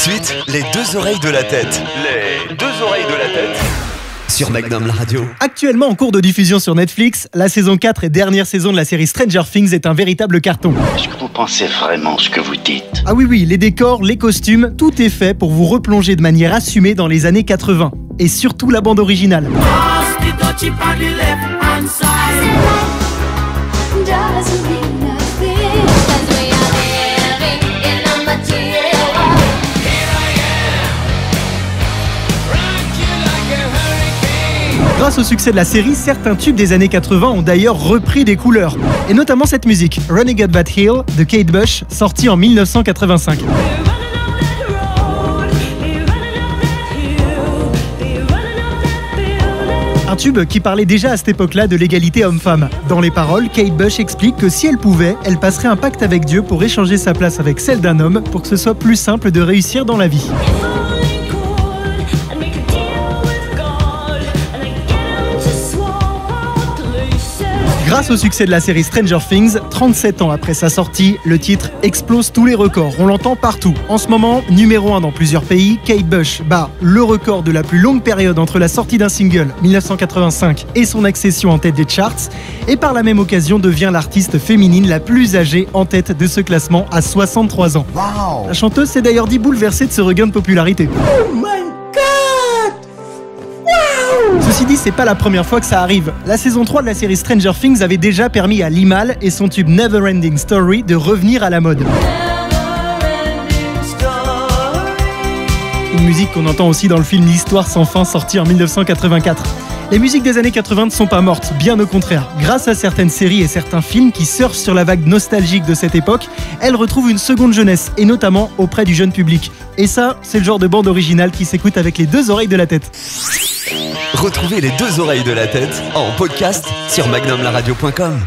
de suite, les deux oreilles de la tête. Les deux oreilles de la tête sur Magnum la radio. Actuellement en cours de diffusion sur Netflix, la saison 4 et dernière saison de la série Stranger Things est un véritable carton. Est-ce que vous pensez vraiment ce que vous dites? Ah oui, les décors, les costumes, tout est fait pour vous replonger de manière assumée dans les années 80. Et surtout la bande originale. Grâce au succès de la série, certains tubes des années 80 ont d'ailleurs repris des couleurs. Et notamment cette musique, Running Up That Hill, de Kate Bush, sortie en 1985. Un tube qui parlait déjà à cette époque-là de l'égalité homme-femme. Dans les paroles, Kate Bush explique que si elle pouvait, elle passerait un pacte avec Dieu pour échanger sa place avec celle d'un homme pour que ce soit plus simple de réussir dans la vie. Grâce au succès de la série Stranger Things, 37 ans après sa sortie, le titre explose tous les records. On l'entend partout. En ce moment, numéro 1 dans plusieurs pays, Kate Bush bat le record de la plus longue période entre la sortie d'un single, 1985, et son accession en tête des charts, et par la même occasion devient l'artiste féminine la plus âgée en tête de ce classement à 63 ans. Wow. La chanteuse s'est d'ailleurs dit bouleversée de ce regain de popularité. Oh my God! Wow! Ceci dit, c'est pas la première fois que ça arrive. La saison 3 de la série Stranger Things avait déjà permis à Limal et son tube Neverending Story de revenir à la mode. Une musique qu'on entend aussi dans le film L'Histoire sans fin sorti en 1984. Les musiques des années 80 ne sont pas mortes, bien au contraire. Grâce à certaines séries et certains films qui surfent sur la vague nostalgique de cette époque, elles retrouvent une seconde jeunesse, et notamment auprès du jeune public. Et ça, c'est le genre de bande originale qui s'écoute avec les deux oreilles de la tête. Retrouvez les deux oreilles de la tête en podcast sur magnumlaradio.com.